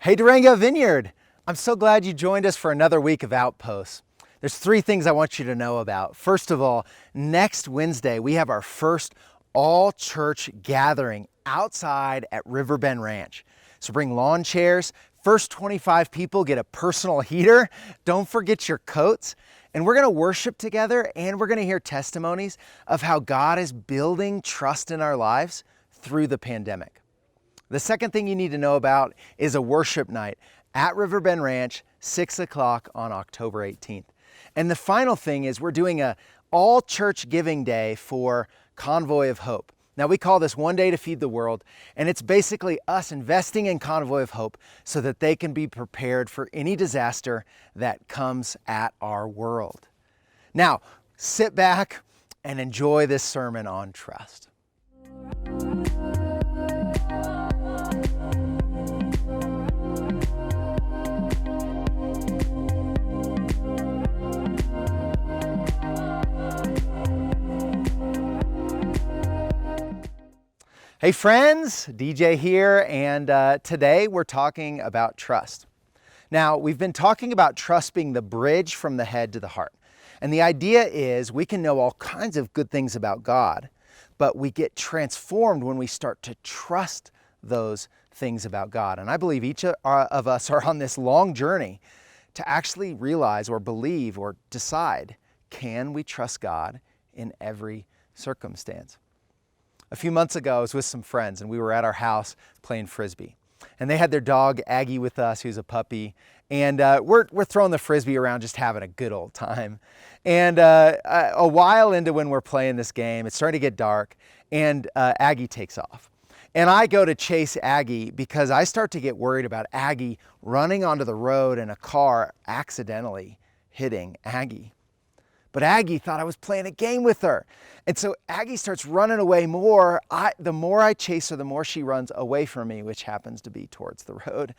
Hey Durango Vineyard, I'm so glad you joined us for another week of Outposts. There's three things I want you to know about. First of all, next Wednesday we have our first all-church gathering outside at Riverbend Ranch. So bring lawn chairs, first 25 people get a personal heater, don't forget your coats, and we're gonna worship together and we're gonna hear testimonies of how God is building trust in our lives through the pandemic. The second thing you need to know about is a worship night at Riverbend Ranch, 6 o'clock on October 18th. And the final thing is we're doing a all-church giving day for Convoy of Hope. Now we call this One Day to Feed the World, and it's basically us investing in Convoy of Hope so that they can be prepared for any disaster that comes at our world. Now, sit back and enjoy this sermon on trust. Hey friends, DJ here, and today we're talking about trust. Now, we've been talking about trust being the bridge from the head to the heart. And the idea is we can know all kinds of good things about God, but we get transformed when we start to trust those things about God. And I believe each of us are on this long journey to actually realize or believe or decide, can we trust God in every circumstance? A few months ago, I was with some friends and we were at our house playing Frisbee. And they had their dog, Aggie, with us, who's a puppy. And we're throwing the Frisbee around, just having a good old time. And a while into when we're playing this game, it's starting to get dark and Aggie takes off. And I go to chase Aggie because I start to get worried about Aggie running onto the road and a car accidentally hitting Aggie. But Aggie thought I was playing a game with her. And so Aggie starts running away more. The more I chase her, the more she runs away from me, which happens to be towards the road.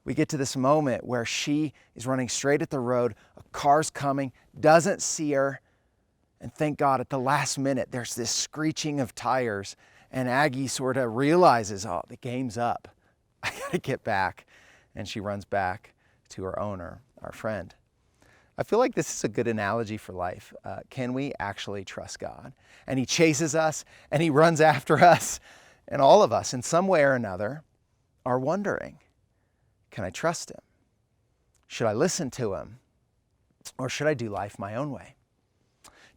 We get to this moment where she is running straight at the road. A car's coming, doesn't see her. And thank God at the last minute, there's this screeching of tires. And Aggie sort of realizes, oh, the game's up. I gotta get back. And she runs back to her owner, our friend. I feel like this is a good analogy for life. Can we actually trust God? And He chases us and He runs after us. And all of us, in some way or another, are wondering, can I trust Him? Should I listen to Him? Or should I do life my own way?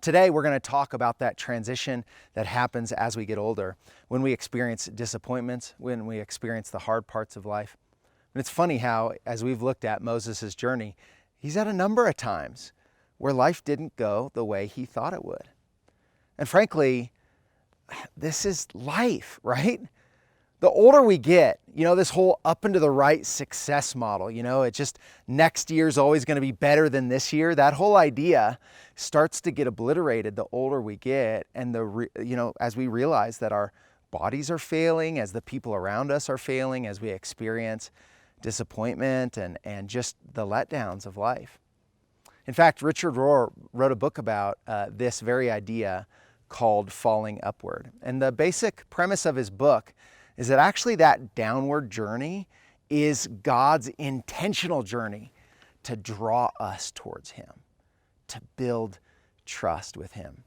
Today, we're going to talk about that transition that happens as we get older, when we experience disappointments, when we experience the hard parts of life. And it's funny how, as we've looked at Moses' journey, he's had a number of times where life didn't go the way he thought it would. And frankly, this is life, right? The older we get, this whole up and to the right success model, it just next year's always going to be better than this year. That whole idea starts to get obliterated the older we get. And as we realize that our bodies are failing, as the people around us are failing, as we experience disappointment and just the letdowns of life. In fact, Richard Rohr wrote a book about this very idea called Falling Upward. And the basic premise of his book is that actually that downward journey is God's intentional journey to draw us towards Him, to build trust with Him.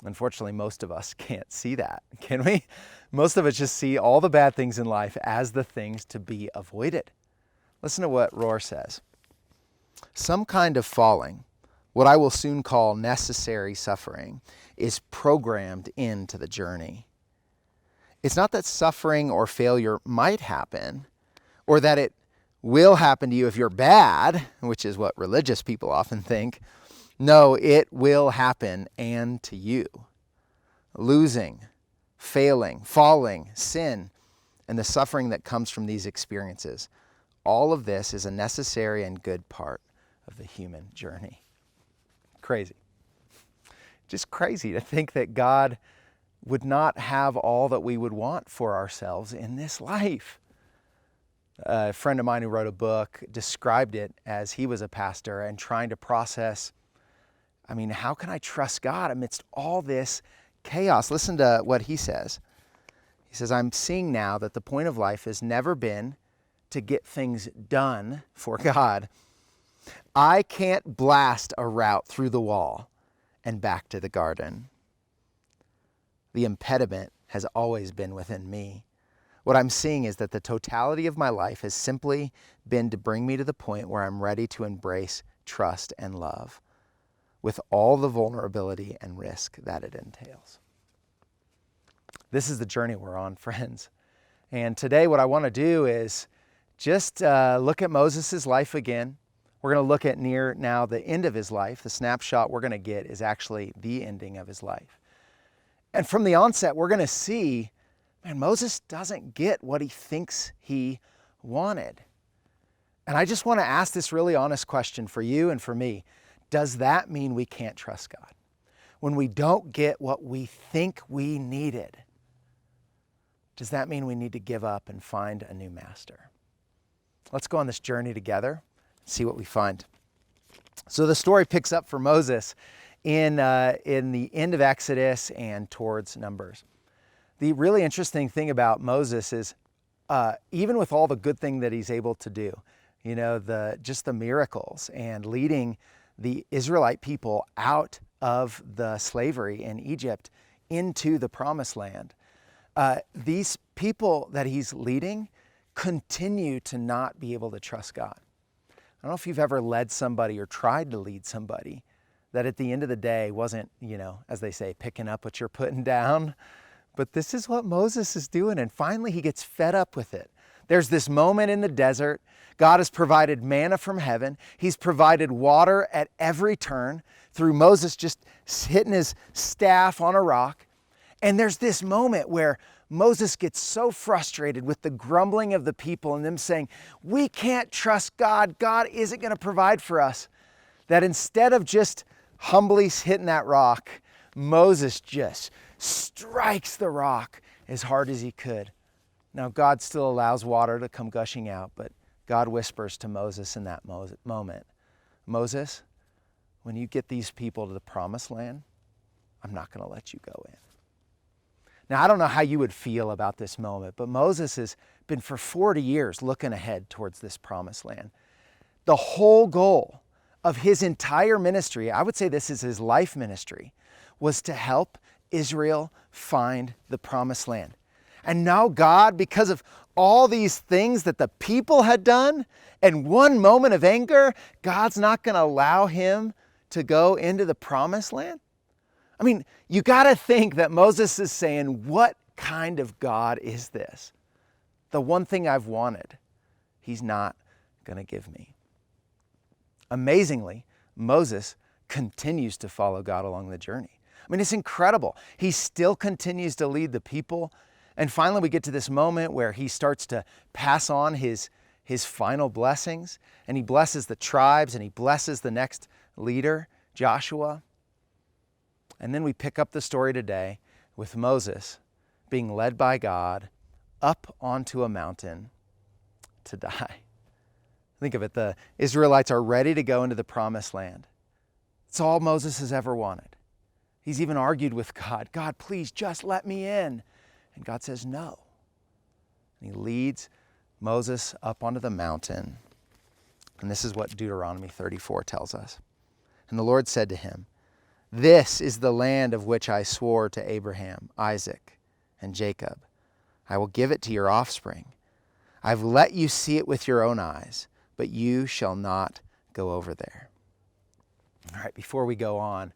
Unfortunately, most of us can't see that, can we? Most of us just see all the bad things in life as the things to be avoided. Listen to what Rohr says. Some kind of falling, what I will soon call necessary suffering, is programmed into the journey. It's not that suffering or failure might happen, or that it will happen to you if you're bad, which is what religious people often think. No, it will happen and to you. Losing, failing, falling, sin, and the suffering that comes from these experiences. All of this is a necessary and good part of the human journey. Crazy. Just crazy to think that God would not have all that we would want for ourselves in this life. A friend of mine who wrote a book described it as he was a pastor and trying to process, how can I trust God amidst all this chaos? Listen to what he says. He says, I'm seeing now that the point of life has never been to get things done for God, I can't blast a route through the wall and back to the garden. The impediment has always been within me. What I'm seeing is that the totality of my life has simply been to bring me to the point where I'm ready to embrace trust and love with all the vulnerability and risk that it entails. This is the journey we're on, friends. And today what I want to do is just look at Moses' life again. We're going to look at near now the end of his life. The snapshot we're going to get is actually the ending of his life. And from the onset, we're going to see, man, Moses doesn't get what he thinks he wanted. And I just want to ask this really honest question for you and for me. Does that mean we can't trust God? When we don't get what we think we needed, does that mean we need to give up and find a new master? Let's go on this journey together and see what we find. So the story picks up for Moses in the end of Exodus and towards Numbers. The really interesting thing about Moses is even with all the good thing that he's able to do, you know, just the miracles and leading the Israelite people out of the slavery in Egypt into the promised land, these people that he's leading continue to not be able to trust God. I don't know if you've ever led somebody or tried to lead somebody that at the end of the day wasn't, you know, as they say, picking up what you're putting down. But this is what Moses is doing, and finally he gets fed up with it. There's this moment in the desert. God has provided manna from heaven. He's provided water at every turn through Moses just hitting his staff on a rock. And there's this moment where Moses gets so frustrated with the grumbling of the people and them saying, we can't trust God. God isn't going to provide for us. That instead of just humbly hitting that rock, Moses just strikes the rock as hard as he could. Now, God still allows water to come gushing out, but God whispers to Moses in that moment, Moses, when you get these people to the promised land, I'm not going to let you go in. Now, I don't know how you would feel about this moment, but Moses has been for 40 years looking ahead towards this promised land. The whole goal of his entire ministry, I would say this is his life ministry, was to help Israel find the promised land. And now God, because of all these things that the people had done, and one moment of anger, God's not going to allow him to go into the promised land? I mean, you got to think that Moses is saying, what kind of God is this? The one thing I've wanted, he's not going to give me. Amazingly, Moses continues to follow God along the journey. I mean, it's incredible. He still continues to lead the people. And finally, we get to this moment where he starts to pass on his final blessings, and he blesses the tribes, and he blesses the next leader, Joshua. And then we pick up the story today with Moses being led by God up onto a mountain to die. Think of it, the Israelites are ready to go into the promised land. It's all Moses has ever wanted. He's even argued with God, God, please just let me in. And God says no. And he leads Moses up onto the mountain. And this is what Deuteronomy 34 tells us. And the Lord said to him, this is the land of which I swore to Abraham, Isaac, and Jacob. I will give it to your offspring. I've let you see it with your own eyes, but you shall not go over there. All right, before we go on,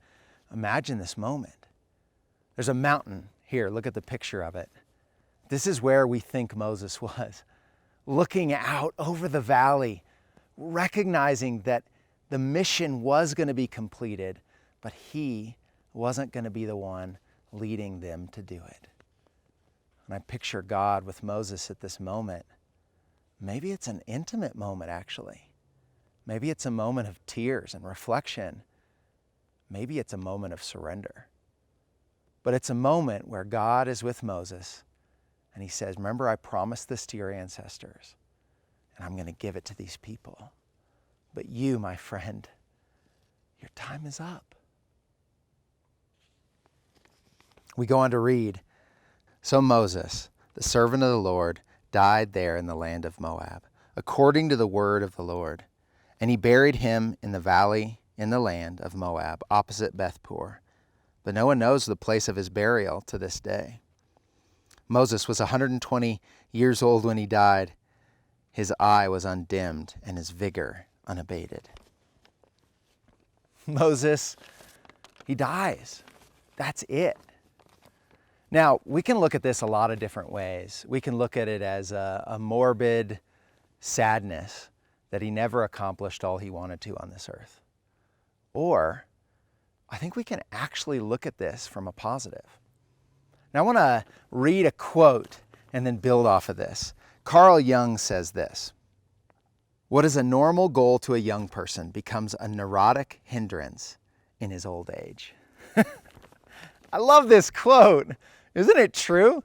imagine this moment. There's a mountain here. Look at the picture of it. This is where we think Moses was, looking out over the valley, recognizing that the mission was going to be completed, but he wasn't going to be the one leading them to do it. And I picture God with Moses at this moment. Maybe it's an intimate moment, actually. Maybe it's a moment of tears and reflection. Maybe it's a moment of surrender. But it's a moment where God is with Moses, and he says, remember, I promised this to your ancestors, and I'm going to give it to these people. But you, my friend, your time is up. We go on to read, so Moses, the servant of the Lord, died there in the land of Moab, according to the word of the Lord. And he buried him in the valley in the land of Moab, opposite Beth-peor. But no one knows the place of his burial to this day. Moses was 120 years old when he died. His eye was undimmed and his vigor unabated. Moses, he dies. That's it. Now, we can look at this a lot of different ways. We can look at it as a morbid sadness that he never accomplished all he wanted to on this earth. Or I think we can actually look at this from a positive. Now, I want to read a quote and then build off of this. Carl Jung says this: "What is a normal goal to a young person becomes a neurotic hindrance in his old age." I love this quote. Isn't it true?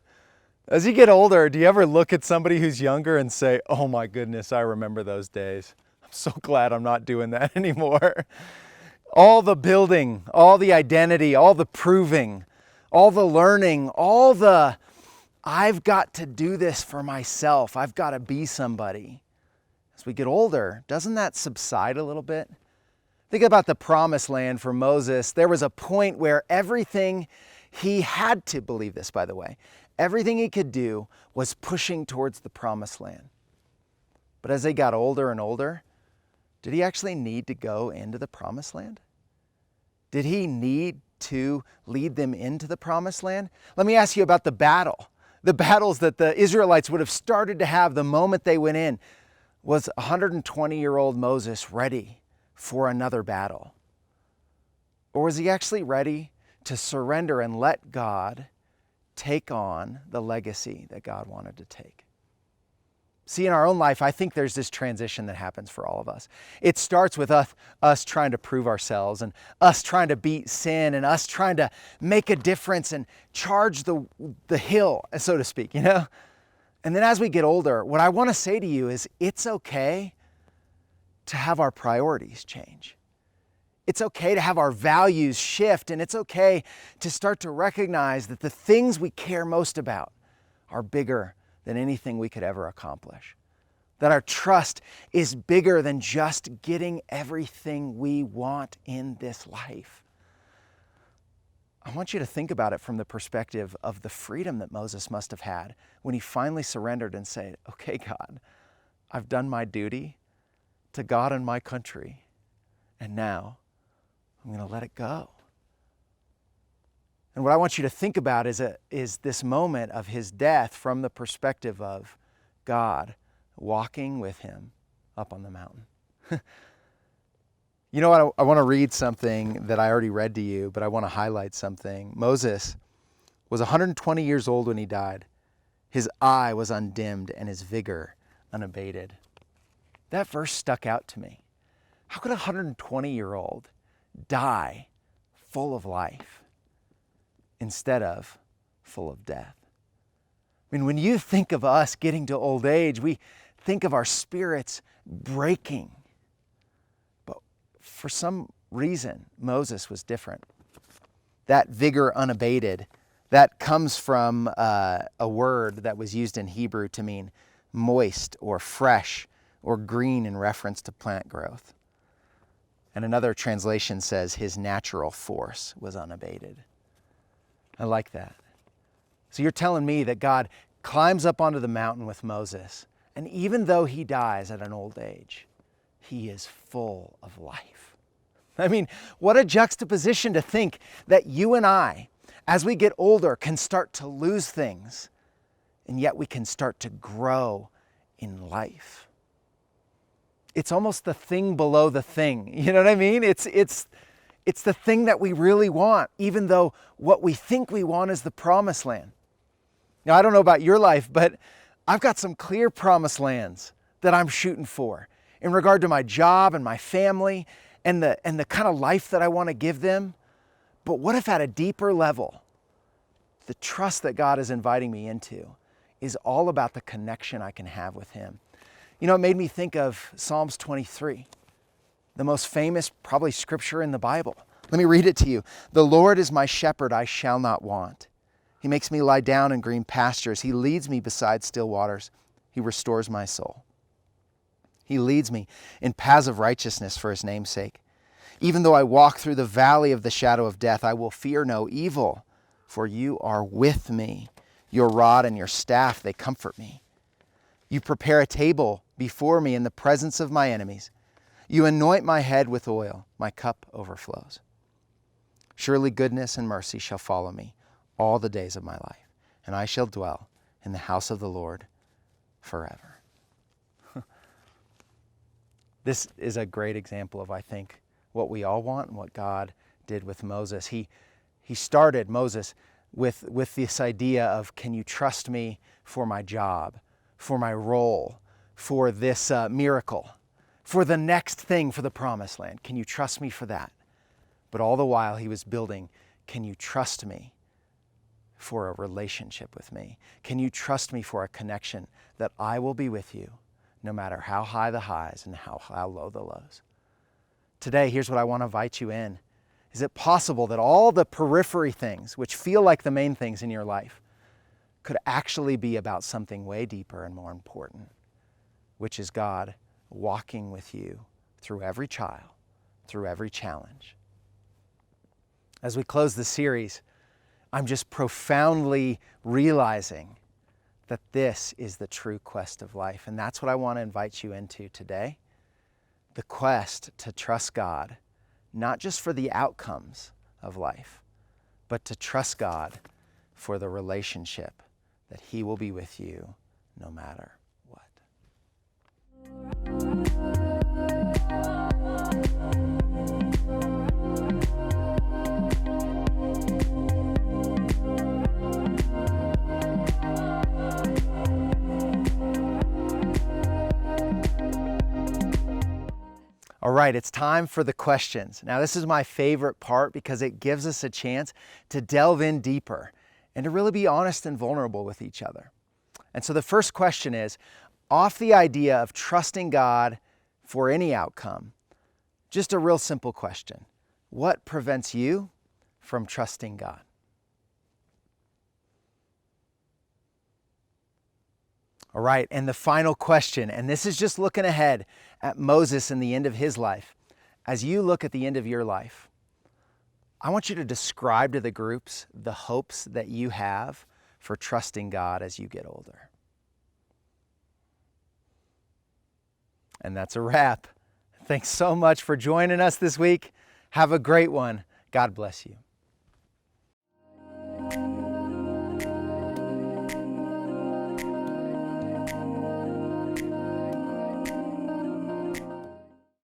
As you get older, do you ever look at somebody who's younger and say, "Oh my goodness, I remember those days. I'm so glad I'm not doing that anymore." All the building, all the identity, all the proving, all the learning, all the, I've got to do this for myself. I've got to be somebody. As we get older, doesn't that subside a little bit? Think about the promised land for Moses. There was a point where everything he had to, believe this by the way, everything he could do was pushing towards the promised land. But as they got older and older, did he actually need to go into the promised land? Did he need to lead them into the promised land? Let me ask you about the battles that the Israelites would have started to have the moment they went in. Was 120-year-old Moses ready for another battle? Or was he actually ready to surrender and let God take on the legacy that God wanted to take? See, in our own life, I think there's this transition that happens for all of us. It starts with us trying to prove ourselves and us trying to beat sin and us trying to make a difference and charge the hill, so to speak, you know? And then as we get older, what I want to say to you is it's okay to have our priorities change. It's okay to have our values shift, and it's okay to start to recognize that the things we care most about are bigger than anything we could ever accomplish. That our trust is bigger than just getting everything we want in this life. I want you to think about it from the perspective of the freedom that Moses must have had when he finally surrendered and said, "Okay, God, I've done my duty to God and my country, and now I'm going to let it go." And what I want you to think about is this moment of his death from the perspective of God walking with him up on the mountain. You know what? I want to read something that I already read to you, but I want to highlight something. Moses was 120 years old when he died. His eye was undimmed and his vigor unabated. That verse stuck out to me. How could a 120-year-old die full of life instead of full of death? I mean, when you think of us getting to old age, we think of our spirits breaking. But for some reason, Moses was different. That vigor unabated, that comes from a word that was used in Hebrew to mean moist or fresh or green in reference to plant growth. And another translation says his natural force was unabated. I like that. So you're telling me that God climbs up onto the mountain with Moses, and even though he dies at an old age, he is full of life. I mean, what a juxtaposition to think that you and I, as we get older, can start to lose things, and yet we can start to grow in life. It's almost the thing below the thing. You know what I mean? It's the thing that we really want, even though what we think we want is the promised land. Now, I don't know about your life, but I've got some clear promised lands that I'm shooting for in regard to my job and my family and the kind of life that I want to give them. But what if at a deeper level, the trust that God is inviting me into is all about the connection I can have with him? You know, it made me think of Psalms 23, the most famous probably scripture in the Bible. Let me read it to you. "The Lord is my shepherd, I shall not want. He makes me lie down in green pastures. He leads me beside still waters. He restores my soul. He leads me in paths of righteousness for his name's sake. Even though I walk through the valley of the shadow of death, I will fear no evil, for you are with me. Your rod and your staff, they comfort me. You prepare a table before me in the presence of my enemies. You anoint my head with oil. My cup overflows. Surely goodness and mercy shall follow me all the days of my life, and I shall dwell in the house of the Lord forever. This is a great example of, I think, what we all want and what God did with Moses. He started Moses with this idea of, can you trust me for my job, for my role, for this miracle, for the next thing, for the promised land? Can you trust me for that? But all the while he was building, can you trust me for a relationship with me? Can you trust me for a connection that I will be with you no matter how high the highs and how low the lows? Today, here's what I want to invite you in. Is it possible that all the periphery things, which feel like the main things in your life, could actually be about something way deeper and more important, which is God walking with you through every trial, through every challenge? As we close the series, I'm just profoundly realizing that this is the true quest of life. And that's what I want to invite you into today. The quest to trust God, not just for the outcomes of life, but to trust God for the relationship that He will be with you no matter what. All right, it's time for the questions. Now, this is my favorite part because it gives us a chance to delve in deeper and to really be honest and vulnerable with each other. And so the first question is, off the idea of trusting God for any outcome, just a real simple question. What prevents you from trusting God? All right, and the final question, and this is just looking ahead at Moses and the end of his life. As you look at the end of your life, I want you to describe to the groups the hopes that you have for trusting God as you get older. And that's a wrap. Thanks so much for joining us this week. Have a great one. God bless you.